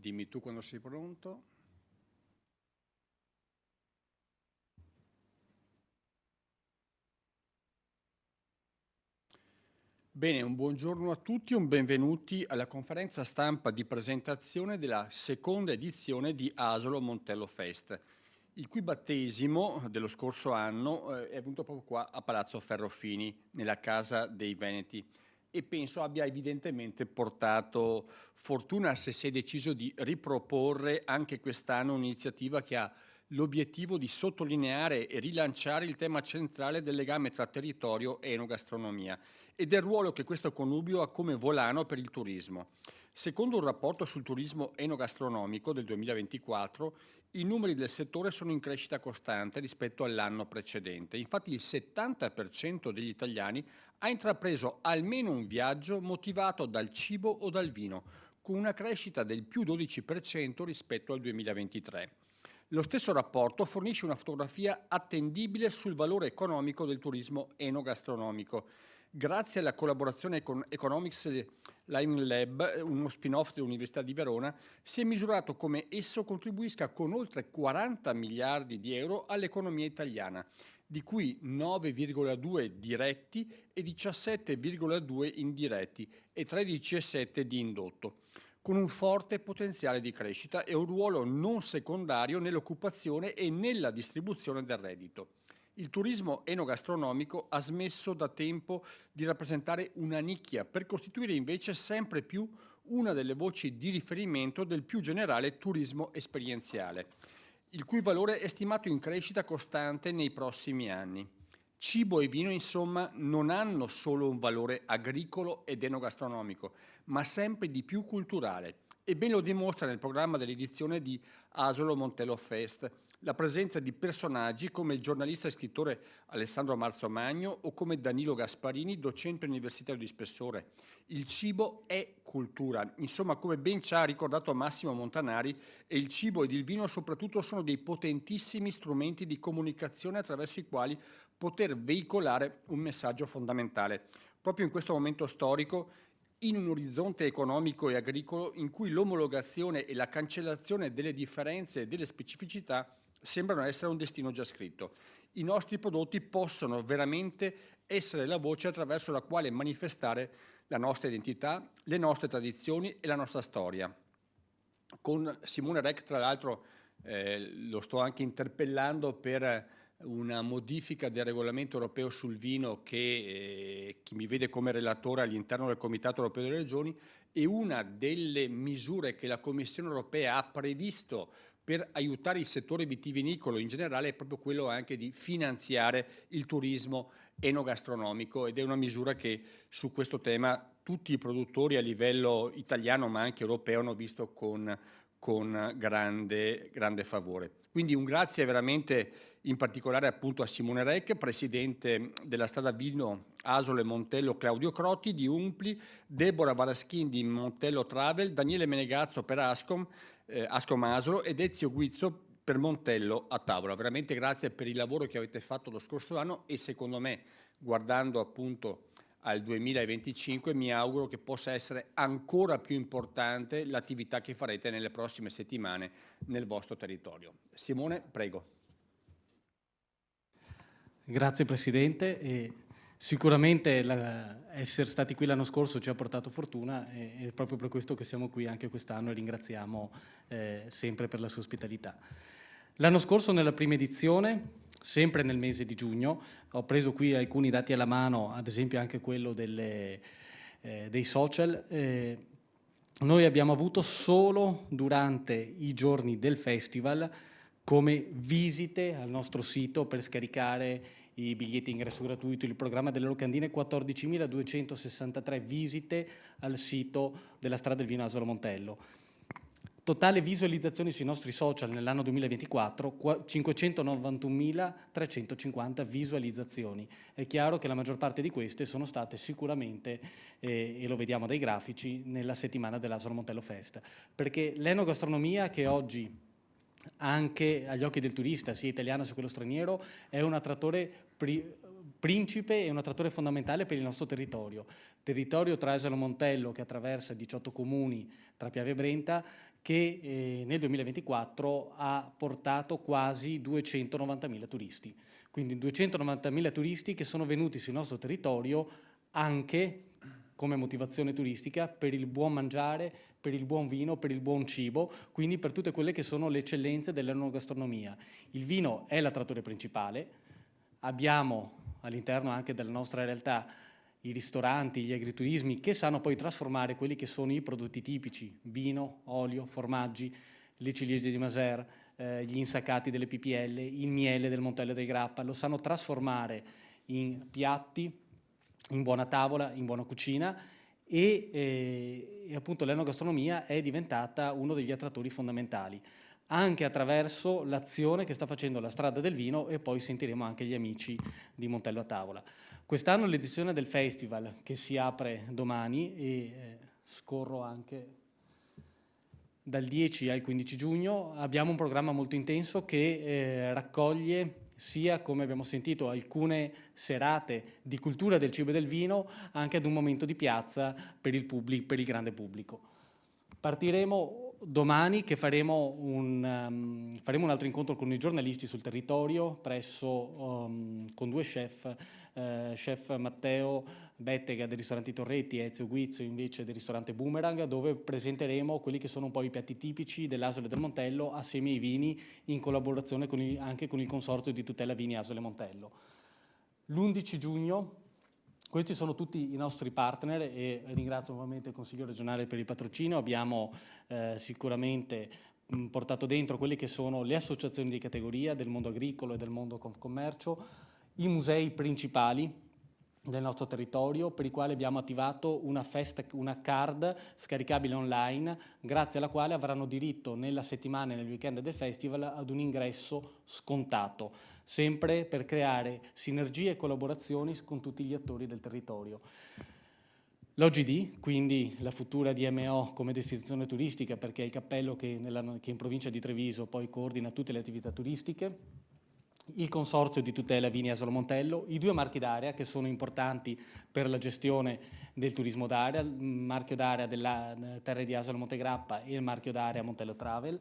Dimmi tu quando sei pronto. Bene, un buongiorno a tutti, un benvenuti alla conferenza stampa di presentazione della seconda edizione di Asolo Montello Fest, il cui battesimo dello scorso anno è venuto proprio qua a Palazzo Ferrofini, nella Casa dei Veneti, e penso abbia evidentemente portato fortuna se si è deciso di riproporre anche quest'anno un'iniziativa che ha l'obiettivo di sottolineare e rilanciare il tema centrale del legame tra territorio e enogastronomia e del ruolo che questo connubio ha come volano per il turismo. Secondo un rapporto sul turismo enogastronomico del 2024, i numeri del settore sono in crescita costante rispetto all'anno precedente. Infatti il 70% degli italiani ha intrapreso almeno un viaggio motivato dal cibo o dal vino, con una crescita del più 12% rispetto al 2023. Lo stesso rapporto fornisce una fotografia attendibile sul valore economico del turismo enogastronomico. Grazie alla collaborazione con Economics Living Lab, uno spin-off dell'Università di Verona, si è misurato come esso contribuisca con oltre 40 miliardi di euro all'economia italiana, di cui 9,2 diretti e 17,2 indiretti e 13,7 di indotto, con un forte potenziale di crescita e un ruolo non secondario nell'occupazione e nella distribuzione del reddito. Il turismo enogastronomico ha smesso da tempo di rappresentare una nicchia per costituire invece sempre più una delle voci di riferimento del più generale turismo esperienziale, il cui valore è stimato in crescita costante nei prossimi anni. Cibo e vino, insomma, non hanno solo un valore agricolo ed enogastronomico, ma sempre di più culturale. E ben lo dimostra nel programma dell'edizione di Asolo Montello Fest la presenza di personaggi come il giornalista e scrittore Alessandro Marzomagno o come Danilo Gasparini, docente universitario di spessore. Il cibo è cultura, insomma, come ben ci ha ricordato Massimo Montanari, e il cibo ed il vino soprattutto sono dei potentissimi strumenti di comunicazione attraverso i quali poter veicolare un messaggio fondamentale. Proprio in questo momento storico, in un orizzonte economico e agricolo in cui l'omologazione e la cancellazione delle differenze e delle specificità sembrano essere un destino già scritto. I nostri prodotti possono veramente essere la voce attraverso la quale manifestare la nostra identità, le nostre tradizioni e la nostra storia. Con Simone Rec, tra l'altro, lo sto anche interpellando per una modifica del regolamento europeo sul vino che mi vede come relatore all'interno del Comitato Europeo delle Regioni, e una delle misure che la Commissione Europea ha previsto per aiutare il settore vitivinicolo in generale è proprio quello anche di finanziare il turismo enogastronomico, ed è una misura che su questo tema tutti i produttori a livello italiano ma anche europeo hanno visto con grande favore. Quindi un grazie veramente in particolare appunto a Simone Rec, presidente della strada vino Asolo e Montello Claudio Crotti di Umpli, Deborah Varaschin di Montello Travel, Daniele Menegazzo per Ascom Asolo ed Ezio Guizzo per Montello a tavola. Veramente grazie per il lavoro che avete fatto lo scorso anno, e secondo me, guardando appunto al 2025, mi auguro che possa essere ancora più importante l'attività che farete nelle prossime settimane nel vostro territorio. Simone, prego. Grazie Presidente. Sicuramente essere stati qui l'anno scorso ci ha portato fortuna, e è proprio per questo che siamo qui anche quest'anno, e ringraziamo sempre per la sua ospitalità. L'anno scorso, nella prima edizione, sempre nel mese di giugno, ho preso qui alcuni dati alla mano, ad esempio anche quello dei social. Noi abbiamo avuto solo durante i giorni del festival come visite al nostro sito per scaricare i biglietti ingresso gratuito, il programma delle locandine, 14.263 visite al sito della Strada del Vino Asolo Montello. Totale visualizzazioni sui nostri social nell'anno 2024, 591.350 visualizzazioni. È chiaro che la maggior parte di queste sono state sicuramente, e lo vediamo dai grafici, nella settimana dell'Asolo Montello Fest, perché l'enogastronomia, che oggi anche agli occhi del turista, sia italiano sia quello straniero, è un attrattore principe e un attrattore fondamentale per il nostro territorio. Territorio tra Asolo Montello, che attraversa 18 comuni tra Piave e Brenta, che nel 2024 ha portato quasi 290.000 turisti. Quindi 290.000 turisti che sono venuti sul nostro territorio anche come motivazione turistica per il buon mangiare, per il buon vino, per il buon cibo, quindi per tutte quelle che sono le eccellenze dell'enogastronomia. Il vino è l'attrattore principale, abbiamo all'interno anche della nostra realtà i ristoranti, gli agriturismi che sanno poi trasformare quelli che sono i prodotti tipici, vino, olio, formaggi, le ciliegie di Maser, gli insaccati delle PPL, il miele del Montello del Grappa, lo sanno trasformare in piatti, in buona tavola, in buona cucina e appunto l'enogastronomia è diventata uno degli attrattori fondamentali, anche attraverso l'azione che sta facendo la Strada del Vino e poi sentiremo anche gli amici di Montello a Tavola. Quest'anno l'edizione del festival che si apre domani e scorro anche dal 10 al 15 giugno, abbiamo un programma molto intenso che raccoglie sia, come abbiamo sentito, alcune serate di cultura del cibo e del vino, anche ad un momento di piazza per il grande pubblico. Partiremo domani che faremo un altro incontro con i giornalisti sul territorio con due chef, chef Matteo Bettega del ristorante Torretti e Ezio Guizzo invece del ristorante Boomerang, dove presenteremo quelli che sono un po' i piatti tipici dell'Asole del Montello assieme ai vini in collaborazione anche con il Consorzio di Tutela Vini Asole Montello. L'11 giugno, questi sono tutti i nostri partner e ringrazio nuovamente il Consiglio regionale per il patrocinio. Abbiamo sicuramente portato dentro quelle che sono le associazioni di categoria del mondo agricolo e del mondo commercio, i musei principali del nostro territorio per i quali abbiamo attivato una card scaricabile online grazie alla quale avranno diritto nella settimana e nel weekend del festival ad un ingresso scontato, sempre per creare sinergie e collaborazioni con tutti gli attori del territorio. L'OGD, quindi la futura DMO come destinazione turistica, perché è il cappello che in provincia di Treviso poi coordina tutte le attività turistiche, il Consorzio di Tutela Vini Asolo Montello, i due marchi d'area che sono importanti per la gestione del turismo d'area, il marchio d'area della Terre di Asolo Montegrappa e il marchio d'area Montello Travel,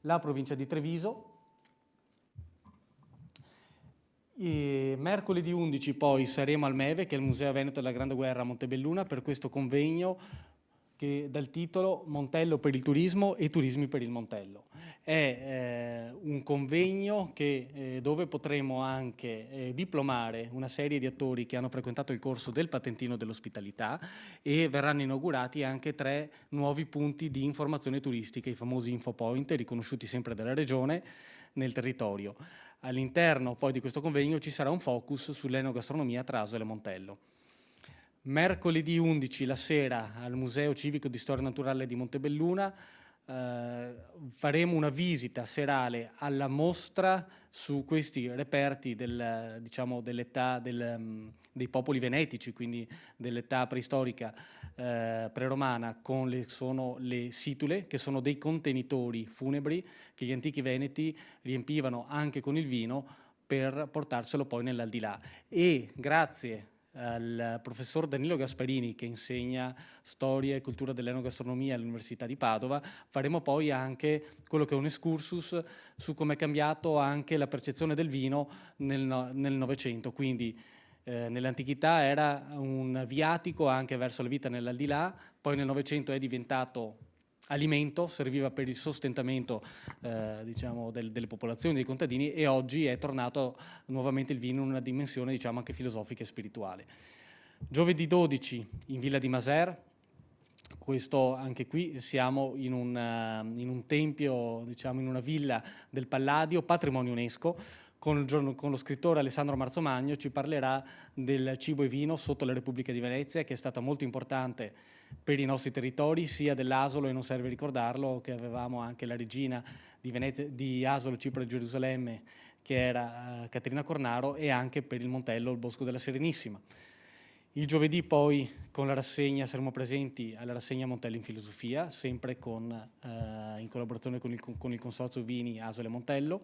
la provincia di Treviso. E mercoledì 11 poi saremo al MEVE, che è il Museo Veneto della Grande Guerra a Montebelluna, per questo convegno che dal titolo Montello per il turismo e turismi per il Montello. È un convegno dove potremo anche diplomare una serie di attori che hanno frequentato il corso del patentino dell'ospitalità e verranno inaugurati anche 3 nuovi punti di informazione turistica, i famosi infopoint, riconosciuti sempre dalla Regione nel territorio. All'interno poi di questo convegno ci sarà un focus sull'enogastronomia tra Asolo e Montello. Mercoledì 11 la sera al Museo Civico di Storia Naturale di Montebelluna faremo una visita serale alla mostra su questi reperti dell'età dei popoli venetici, quindi dell'età preistorica preromana, sono le situle, che sono dei contenitori funebri che gli antichi veneti riempivano anche con il vino per portarselo poi nell'aldilà. E grazie al professor Danilo Gasparini, che insegna storia e cultura dell'enogastronomia all'Università di Padova, faremo poi anche quello che è un excursus su come è cambiato anche la percezione del vino nel Novecento. Quindi nell'antichità era un viatico anche verso la vita nell'aldilà, poi nel Novecento è diventato alimento, serviva per il sostentamento delle popolazioni, dei contadini, e oggi è tornato nuovamente il vino in una dimensione anche filosofica e spirituale. Giovedì 12 in Villa di Maser, anche qui siamo in un tempio, in una villa del Palladio, patrimonio UNESCO. Con lo scrittore Alessandro Marzomagno ci parlerà del cibo e vino sotto la Repubblica di Venezia, che è stata molto importante per i nostri territori, sia dell'Asolo, e non serve ricordarlo, che avevamo anche la regina di Asolo, Cipro e Gerusalemme, che era Caterina Cornaro, e anche per il Montello, il Bosco della Serenissima. Il giovedì poi con la rassegna saremo presenti alla rassegna Montello in Filosofia, sempre in collaborazione con il Consorzio Vini Asolo e Montello.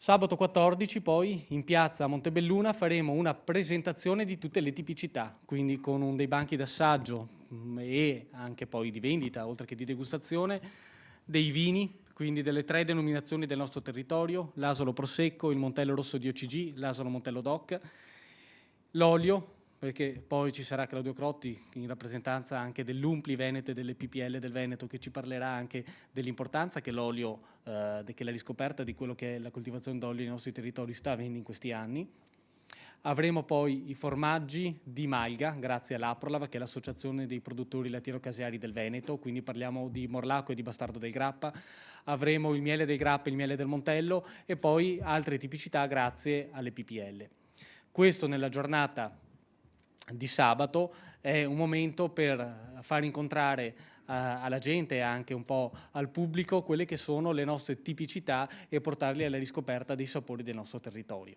Sabato 14 poi in piazza a Montebelluna faremo una presentazione di tutte le tipicità, quindi con dei banchi d'assaggio e anche poi di vendita, oltre che di degustazione, dei vini, quindi delle 3 denominazioni del nostro territorio, l'Asolo Prosecco, il Montello Rosso di OCG, l'Asolo Montello DOC, l'olio, perché poi ci sarà Claudio Crotti in rappresentanza anche dell'Umpli Veneto e delle PPL del Veneto, che ci parlerà anche dell'importanza che l'olio, che la riscoperta di quello che è la coltivazione d'olio nei nostri territori sta avendo in questi anni. Avremo poi i formaggi di Malga, grazie all'Aprolav, che è l'associazione dei produttori lattiero-caseari del Veneto, quindi parliamo di Morlacco e di Bastardo del Grappa. Avremo il miele del Grappa e il miele del Montello e poi altre tipicità grazie alle PPL. Questo nella giornata di sabato è un momento per far incontrare alla gente e anche un po' al pubblico quelle che sono le nostre tipicità e portarli alla riscoperta dei sapori del nostro territorio.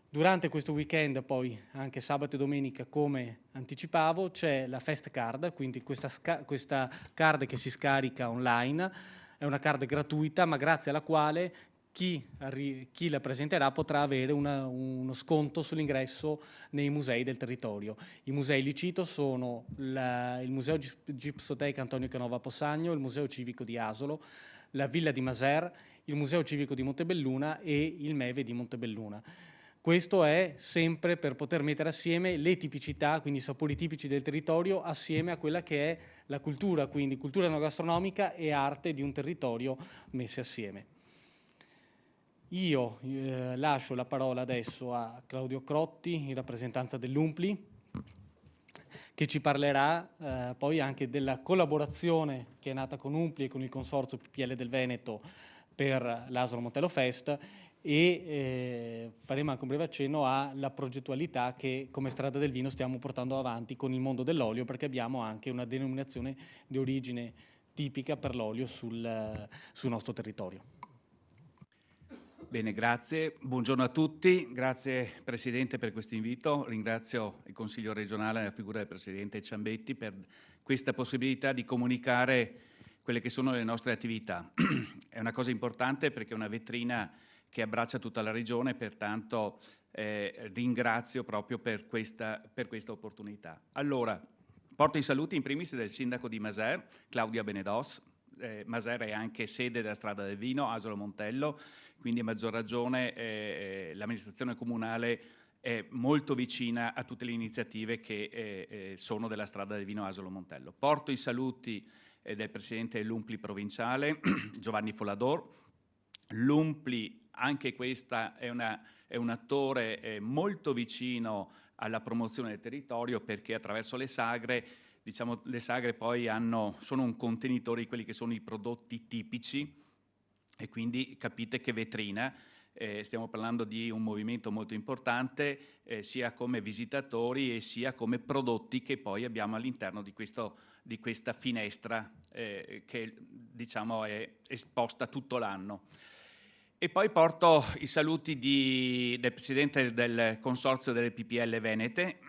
Durante questo weekend, poi anche sabato e domenica, come anticipavo, c'è la Fest Card, quindi questa card che si scarica online, è una card gratuita, ma grazie alla quale chi la presenterà potrà avere uno sconto sull'ingresso nei musei del territorio. I musei li cito sono il Museo Gipsoteca Antonio Canova Possagno, il Museo Civico di Asolo, la Villa di Maser, il Museo Civico di Montebelluna e il Meve di Montebelluna. Questo è sempre per poter mettere assieme le tipicità, quindi i sapori tipici del territorio, assieme a quella che è la cultura, quindi cultura enogastronomica e arte di un territorio messe assieme. Io lascio la parola adesso a Claudio Crotti, in rappresentanza dell'Umpli, che ci parlerà poi anche della collaborazione che è nata con Umpli e con il Consorzio PPL del Veneto per l'Asolo Montello Fest e faremo anche un breve accenno alla progettualità che come Strada del Vino stiamo portando avanti con il mondo dell'olio, perché abbiamo anche una denominazione di origine tipica per l'olio sul nostro territorio. Bene, grazie. Buongiorno a tutti. Grazie Presidente per questo invito. Ringrazio il Consiglio regionale nella figura del Presidente Ciambetti per questa possibilità di comunicare quelle che sono le nostre attività. È una cosa importante perché è una vetrina che abbraccia tutta la regione, pertanto ringrazio proprio per questa opportunità. Allora, porto i saluti in primis del Sindaco di Maser, Claudia Benedos. Maser è anche sede della Strada del Vino, Asolo Montello, quindi a maggior ragione l'amministrazione comunale è molto vicina a tutte le iniziative che sono della Strada del Vino Asolo Montello. Porto i saluti del Presidente dell'Umpli provinciale, Giovanni Folador. L'Umpli, anche questa è un attore molto vicino alla promozione del territorio, perché attraverso le sagre, diciamo, le sagre poi sono un contenitore di quelli che sono i prodotti tipici e quindi capite che vetrina. Stiamo parlando di un movimento molto importante sia come visitatori e sia come prodotti che poi abbiamo all'interno di questa finestra che diciamo è esposta tutto l'anno. E poi porto i saluti del Presidente del Consorzio delle PPL Venete,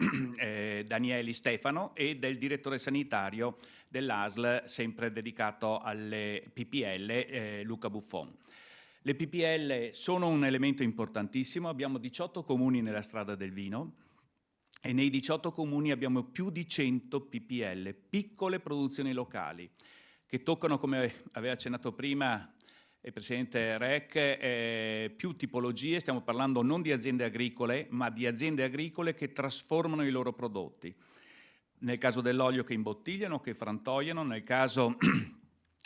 Danieli Stefano, e del Direttore Sanitario dell'ASL, sempre dedicato alle PPL, Luca Buffon. Le PPL sono un elemento importantissimo, abbiamo 18 comuni nella Strada del Vino e nei 18 comuni abbiamo più di 100 PPL, piccole produzioni locali, che toccano, come aveva accennato prima il Presidente Rec, più tipologie. Stiamo parlando non di aziende agricole, ma di aziende agricole che trasformano i loro prodotti. Nel caso dell'olio che imbottigliano, che frantoiano, nel caso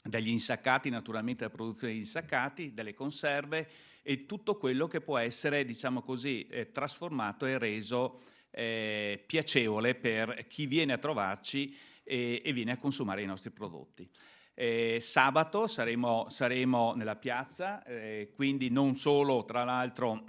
degli insaccati, naturalmente la produzione di insaccati, delle conserve e tutto quello che può essere, diciamo così, trasformato e reso piacevole per chi viene a trovarci e viene a consumare i nostri prodotti. Sabato saremo nella piazza, quindi non solo tra l'altro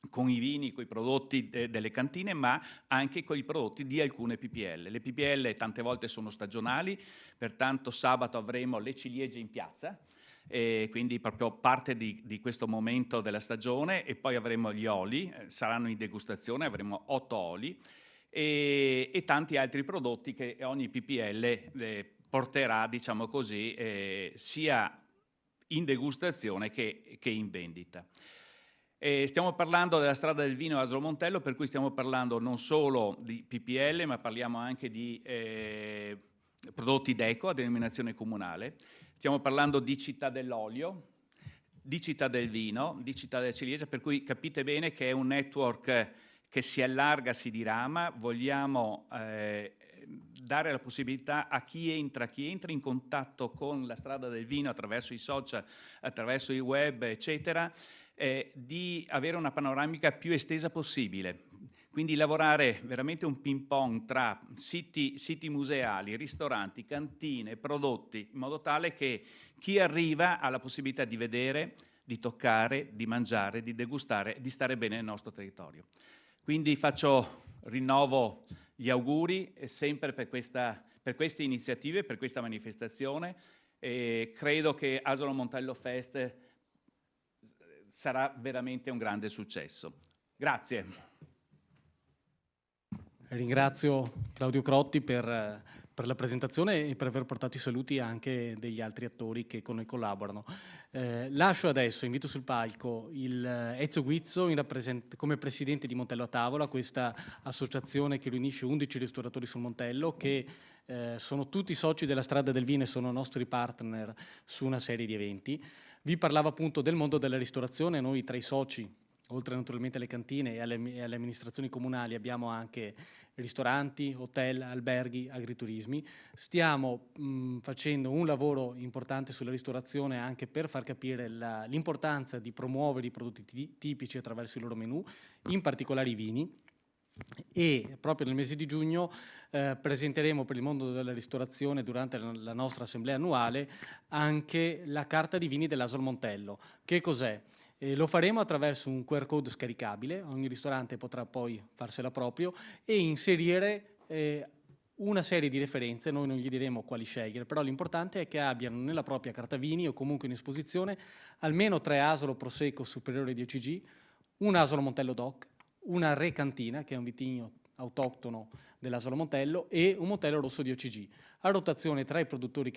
con i vini, con i prodotti delle cantine, ma anche con i prodotti di alcune PPL. Le PPL tante volte sono stagionali, pertanto sabato avremo le ciliegie in piazza, quindi proprio parte di questo momento della stagione, e poi avremo gli oli, saranno in degustazione, avremo 8 oli e tanti altri prodotti che ogni PPL porterà, diciamo così, sia in degustazione che in vendita. Stiamo parlando della strada del vino Asolo Montello, per cui stiamo parlando non solo di PPL, ma parliamo anche di prodotti d'eco a denominazione comunale. Stiamo parlando di città dell'olio, di città del vino, di città della ciliegia, per cui capite bene che è un network che si allarga, si dirama. Vogliamo dare la possibilità a chi entra in contatto con la strada del vino attraverso i social, attraverso il web, eccetera, di avere una panoramica più estesa possibile. Quindi lavorare veramente un ping pong tra siti museali, ristoranti, cantine, prodotti, in modo tale che chi arriva ha la possibilità di vedere, di toccare, di mangiare, di degustare, di stare bene nel nostro territorio. Quindi rinnovo gli auguri sempre per queste iniziative, per questa manifestazione, e credo che Asolo Montello Fest sarà veramente un grande successo. Grazie. Ringrazio Claudio Crotti per la presentazione e per aver portato i saluti anche degli altri attori che con noi collaborano. Lascio adesso, invito sul palco Ezio Guizzo come presidente di Montello a Tavola, questa associazione che riunisce 11 ristoratori sul Montello che sono tutti soci della Strada del Vino e sono nostri partner su una serie di eventi. Vi parlava appunto del mondo della ristorazione. Noi tra i soci, oltre naturalmente alle cantine e alle amministrazioni comunali, abbiamo anche ristoranti, hotel, alberghi, agriturismi. Stiamo facendo un lavoro importante sulla ristorazione anche per far capire l'importanza di promuovere i prodotti tipici attraverso i loro menù, in particolare i vini. E proprio nel mese di giugno presenteremo per il mondo della ristorazione, durante la nostra assemblea annuale, anche la carta di vini dell'Asolo Montello. Che cos'è? Lo faremo attraverso un QR code scaricabile, ogni ristorante potrà poi farsela proprio e inserire una serie di referenze. Noi non gli diremo quali scegliere, però l'importante è che abbiano nella propria carta vini o comunque in esposizione almeno 3 Asolo Prosecco superiore di OCG, un Asolo Montello DOC, una Recantina, che è un vitigno autoctono dell'Asolo Montello, e un Montello rosso di OCG, a rotazione tra i produttori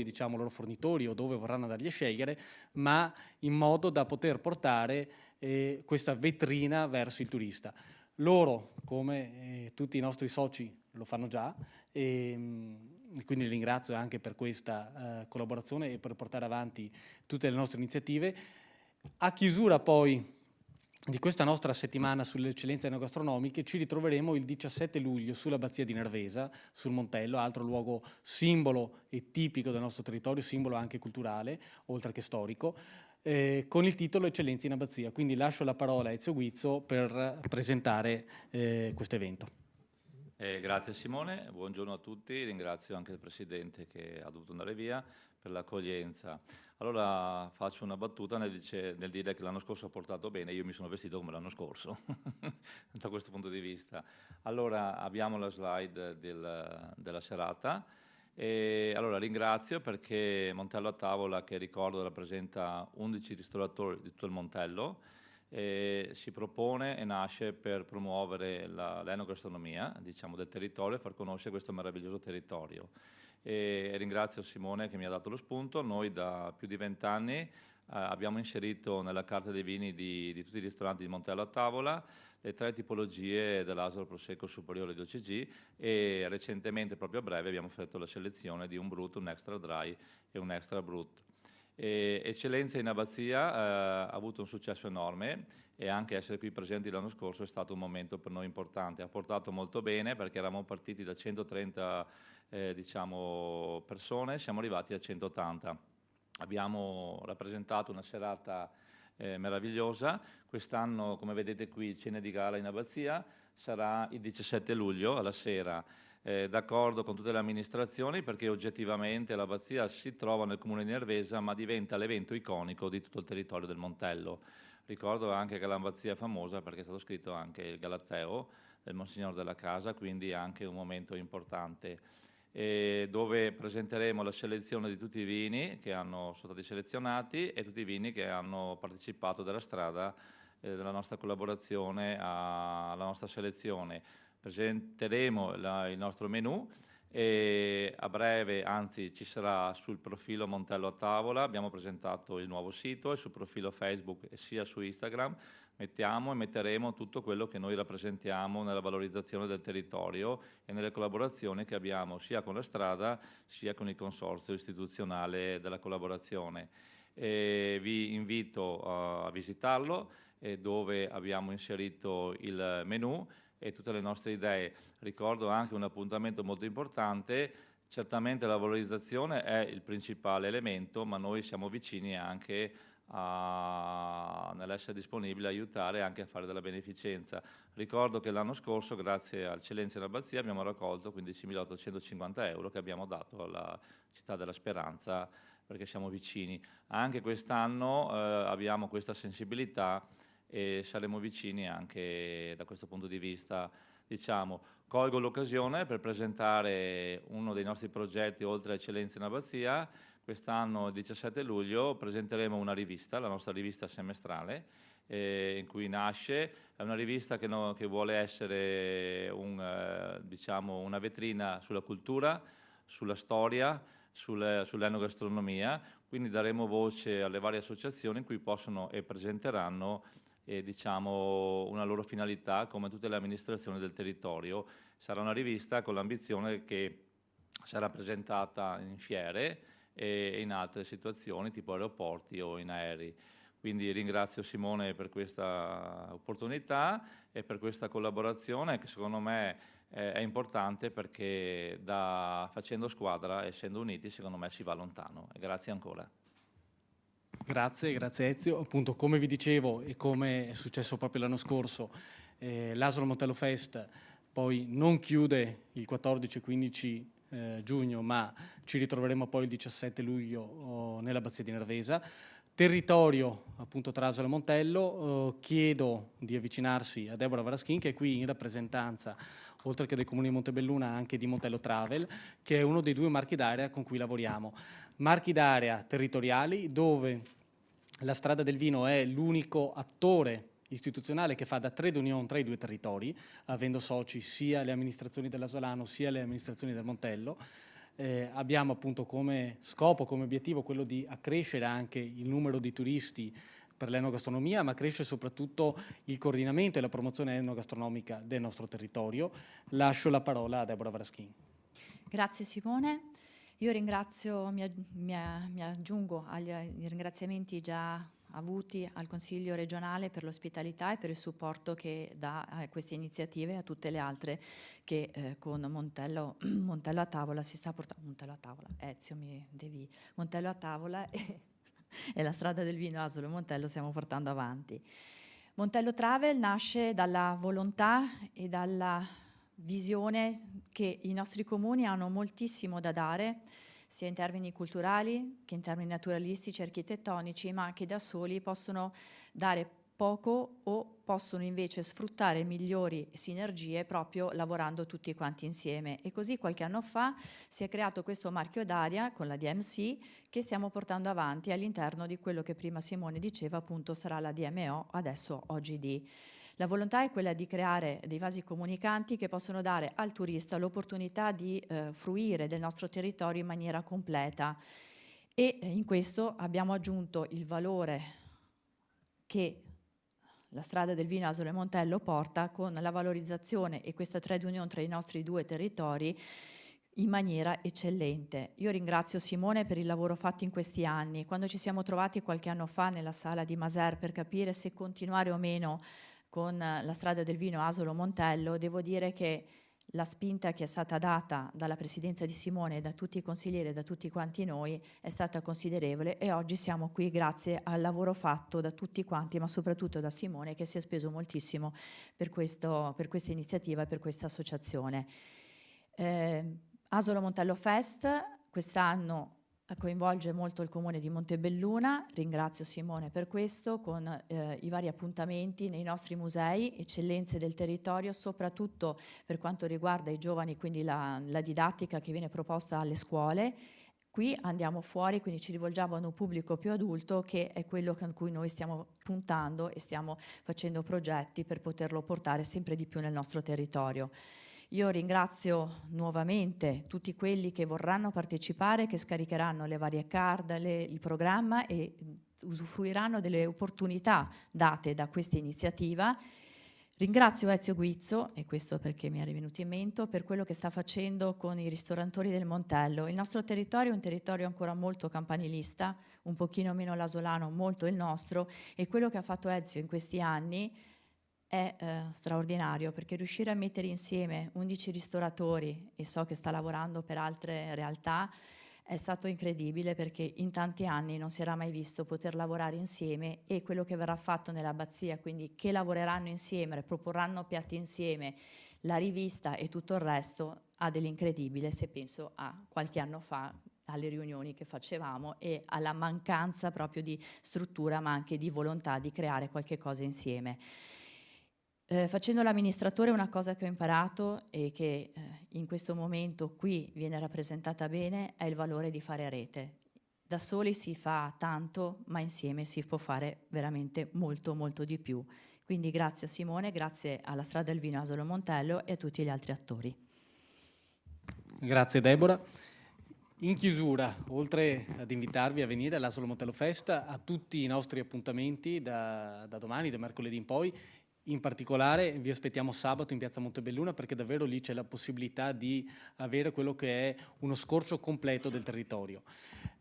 diciamo loro fornitori o dove vorranno andargli a scegliere, ma in modo da poter portare questa vetrina verso il turista. Loro, come tutti i nostri soci, lo fanno già, e quindi li ringrazio anche per questa collaborazione e per portare avanti tutte le nostre iniziative. A chiusura poi di questa nostra settimana sulle eccellenze enogastronomiche ci ritroveremo il 17 luglio sull'Abbazia di Nervesa, sul Montello, altro luogo simbolo e tipico del nostro territorio, simbolo anche culturale, oltre che storico, con il titolo Eccellenze in Abbazia. Quindi lascio la parola a Ezio Guizzo per presentare questo evento. Grazie Simone, buongiorno a tutti, ringrazio anche il Presidente che ha dovuto andare via per l'accoglienza. Allora faccio una battuta nel dire che l'anno scorso ha portato bene, io mi sono vestito come l'anno scorso, da questo punto di vista. Allora abbiamo la slide della serata. Allora ringrazio perché Montello a Tavola, che ricordo rappresenta 11 ristoratori di tutto il Montello, si propone e nasce per promuovere l'enogastronomia, diciamo, del territorio e far conoscere questo meraviglioso territorio. Ringrazio Simone che mi ha dato lo spunto. Noi da più di 20 anni abbiamo inserito nella carta dei vini di tutti i ristoranti di Montello a Tavola le 3 tipologie dell'Asolo Prosecco superiore di OCG e recentemente, proprio a breve, abbiamo fatto la selezione di un Brut, un Extra Dry e un Extra Brut. Eccellenza in Abbazia ha avuto un successo enorme e anche essere qui presenti l'anno scorso è stato un momento per noi importante. Ha portato molto bene perché eravamo partiti da 130 diciamo, persone, siamo arrivati a 180. Abbiamo rappresentato una serata meravigliosa. Quest'anno, come vedete qui, cena di gala in Abbazia, sarà il 17 luglio alla sera. D'accordo con tutte le amministrazioni perché oggettivamente l'Abbazia si trova nel comune di Nervesa ma diventa l'evento iconico di tutto il territorio del Montello. Ricordo anche che l'Abbazia è famosa perché è stato scritto anche il Galateo del Monsignor della Casa, quindi anche un momento importante, dove presenteremo la selezione di tutti i vini che sono stati selezionati e tutti i vini che hanno partecipato della strada della nostra collaborazione alla nostra selezione. Presenteremo il nostro menù E a breve, anzi, ci sarà sul profilo Montello a Tavola, abbiamo presentato il nuovo sito, e sul profilo Facebook e sia su Instagram metteremo tutto quello che noi rappresentiamo nella valorizzazione del territorio e nelle collaborazioni che abbiamo sia con la strada sia con il consorzio istituzionale della collaborazione. E vi invito a visitarlo, dove abbiamo inserito il menu e tutte le nostre idee. Ricordo anche un appuntamento molto importante: certamente la valorizzazione è il principale elemento, ma noi siamo vicini anche nell'essere disponibili a aiutare anche a fare della beneficenza. Ricordo che l'anno scorso, grazie al Eccellenza in Abbazia, abbiamo raccolto 15.850 euro che abbiamo dato alla Città della Speranza, perché siamo vicini. Anche quest'anno abbiamo questa sensibilità e saremo vicini anche da questo punto di vista. Diciamo, colgo l'occasione per presentare uno dei nostri progetti oltre a Eccellenza in Abbazia. Quest'anno, il 17 luglio, presenteremo una rivista, la nostra rivista semestrale, in cui nasce. È una rivista che vuole essere diciamo, una vetrina sulla cultura, sulla storia, sull'enogastronomia. Quindi daremo voce alle varie associazioni in cui possono e presenteranno diciamo, una loro finalità, come tutte le amministrazioni del territorio. Sarà una rivista con l'ambizione che sarà presentata in fiere e in altre situazioni tipo aeroporti o in aerei. Quindi ringrazio Simone per questa opportunità e per questa collaborazione che secondo me è importante, perché facendo squadra, essendo uniti, secondo me si va lontano. E grazie ancora. Grazie Ezio. Appunto, come vi dicevo e come è successo proprio l'anno scorso, l'Asolo Montello Fest poi non chiude il 14 e 15 giugno, ma ci ritroveremo poi il 17 luglio nell'Abbazia di Nervesa. Territorio appunto tra Asolo e Montello, chiedo di avvicinarsi a Deborah Varaschin, che è qui in rappresentanza, oltre che del Comune di Montebelluna, anche di Montello Travel, che è uno dei 2 marchi d'area con cui lavoriamo. Marchi d'area territoriali, dove la Strada del Vino è l'unico attore istituzionale che fa da trade union tra i 2 territori, avendo soci sia le amministrazioni dell'Asolano sia le amministrazioni del Montello. Abbiamo appunto come scopo, come obiettivo, quello di accrescere anche il numero di turisti per l'enogastronomia, ma cresce soprattutto il coordinamento e la promozione enogastronomica del nostro territorio. Lascio la parola a Deborah Varaschin. Grazie Simone. Io ringrazio, mi aggiungo agli ringraziamenti già avuti al Consiglio regionale per l'ospitalità e per il supporto che dà a queste iniziative e a tutte le altre che con Montello a Tavola si sta portando. Montello a Tavola, Ezio Montello a Tavola e la Strada del Vino Asolo Montello stiamo portando avanti. Montello Travel nasce dalla volontà e dalla visione che i nostri comuni hanno moltissimo da dare, sia in termini culturali che in termini naturalistici e architettonici, ma che da soli possono dare poco o possono invece sfruttare migliori sinergie proprio lavorando tutti quanti insieme. E così qualche anno fa si è creato questo marchio d'aria con la DMC che stiamo portando avanti all'interno di quello che prima Simone diceva, appunto sarà la DMO, adesso OGD. La volontà è quella di creare dei vasi comunicanti che possono dare al turista l'opportunità di fruire del nostro territorio in maniera completa, e in questo abbiamo aggiunto il valore che la Strada del Vino Asolo e Montello porta con la valorizzazione e questa trade union tra i nostri 2 territori in maniera eccellente. Io ringrazio Simone per il lavoro fatto in questi anni. Quando ci siamo trovati qualche anno fa nella sala di Maser per capire se continuare o meno con la Strada del Vino Asolo Montello, devo dire che la spinta che è stata data dalla presidenza di Simone e da tutti i consiglieri e da tutti quanti noi è stata considerevole, e oggi siamo qui grazie al lavoro fatto da tutti quanti, ma soprattutto da Simone, che si è speso moltissimo per questa iniziativa e per questa associazione. Asolo Montello Fest quest'anno coinvolge molto il comune di Montebelluna, ringrazio Simone per questo, con i vari appuntamenti nei nostri musei, eccellenze del territorio, soprattutto per quanto riguarda i giovani, quindi la didattica che viene proposta alle scuole. Qui andiamo fuori, quindi ci rivolgiamo a un pubblico più adulto, che è quello con cui noi stiamo puntando e stiamo facendo progetti per poterlo portare sempre di più nel nostro territorio. Io ringrazio nuovamente tutti quelli che vorranno partecipare, che scaricheranno le varie card, il programma e usufruiranno delle opportunità date da questa iniziativa. Ringrazio Ezio Guizzo, e questo perché mi è venuto in mente, per quello che sta facendo con i ristoratori del Montello. Il nostro territorio è un territorio ancora molto campanilista, un pochino meno lasolano, molto il nostro, e quello che ha fatto Ezio in questi anni è straordinario, perché riuscire a mettere insieme 11 ristoratori, e so che sta lavorando per altre realtà, è stato incredibile, perché in tanti anni non si era mai visto poter lavorare insieme, e quello che verrà fatto nell'abbazia, quindi che lavoreranno insieme, proporranno piatti insieme, la rivista e tutto il resto, ha dell'incredibile se penso a qualche anno fa, alle riunioni che facevamo e alla mancanza proprio di struttura, ma anche di volontà di creare qualche cosa insieme. Facendo l'amministratore, una cosa che ho imparato e che in questo momento qui viene rappresentata bene è il valore di fare rete. Da soli si fa tanto, ma insieme si può fare veramente molto, molto di più. Quindi grazie a Simone, grazie alla Strada del Vino Asolo Montello e a tutti gli altri attori. Grazie Deborah. In chiusura, oltre ad invitarvi a venire all'Asolo Montello Fest, a tutti i nostri appuntamenti da domani, da mercoledì in poi, in particolare vi aspettiamo sabato in Piazza Montebelluna, perché davvero lì c'è la possibilità di avere quello che è uno scorcio completo del territorio.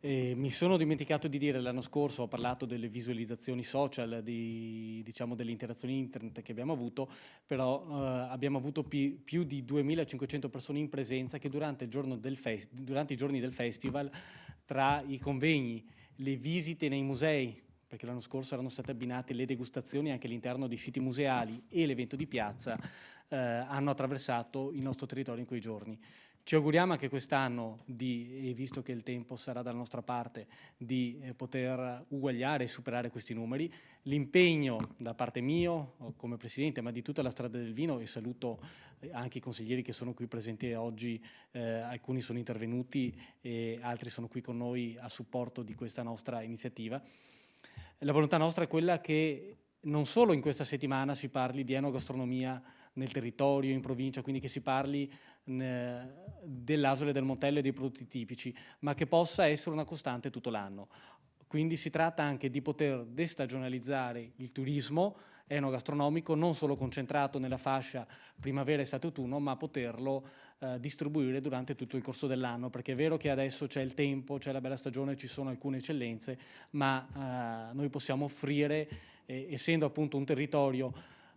Mi sono dimenticato di dire, l'anno scorso ho parlato delle visualizzazioni social, diciamo delle interazioni internet che abbiamo avuto, però abbiamo avuto più di 2.500 persone in presenza che durante i giorni del festival, tra i convegni, le visite nei musei, perché l'anno scorso erano state abbinate le degustazioni anche all'interno dei siti museali e l'evento di piazza, hanno attraversato il nostro territorio in quei giorni. Ci auguriamo anche quest'anno, e visto che il tempo sarà dalla nostra parte, di poter uguagliare e superare questi numeri. L'impegno da parte mio, come Presidente, ma di tutta la Strada del Vino, e saluto anche i consiglieri che sono qui presenti oggi, alcuni sono intervenuti e altri sono qui con noi a supporto di questa nostra iniziativa. La volontà nostra è quella che non solo in questa settimana si parli di enogastronomia nel territorio, in provincia, quindi che si parli dell'Asolo e del Montello e dei prodotti tipici, ma che possa essere una costante tutto l'anno. Quindi si tratta anche di poter destagionalizzare il turismo enogastronomico, non solo concentrato nella fascia primavera, estate, autunno, ma poterlo distribuire durante tutto il corso dell'anno, perché è vero che adesso c'è il tempo, c'è la bella stagione, ci sono alcune eccellenze, ma noi possiamo offrire, essendo appunto un territorio,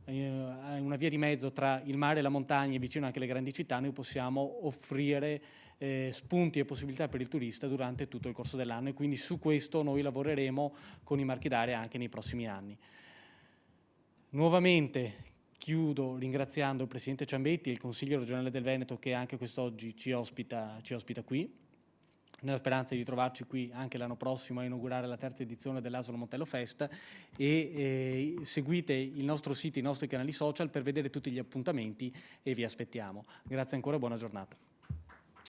una via di mezzo tra il mare e la montagna e vicino anche alle grandi città, noi possiamo offrire spunti e possibilità per il turista durante tutto il corso dell'anno, e quindi su questo noi lavoreremo con i marchi d'area anche nei prossimi anni. Nuovamente chiudo ringraziando il Presidente Ciambetti e il Consiglio regionale del Veneto, che anche quest'oggi ci ospita qui, nella speranza di trovarci qui anche l'anno prossimo a inaugurare la terza edizione dell'Asolo Montello Fest, e seguite il nostro sito, i nostri canali social per vedere tutti gli appuntamenti, e vi aspettiamo. Grazie ancora e buona giornata.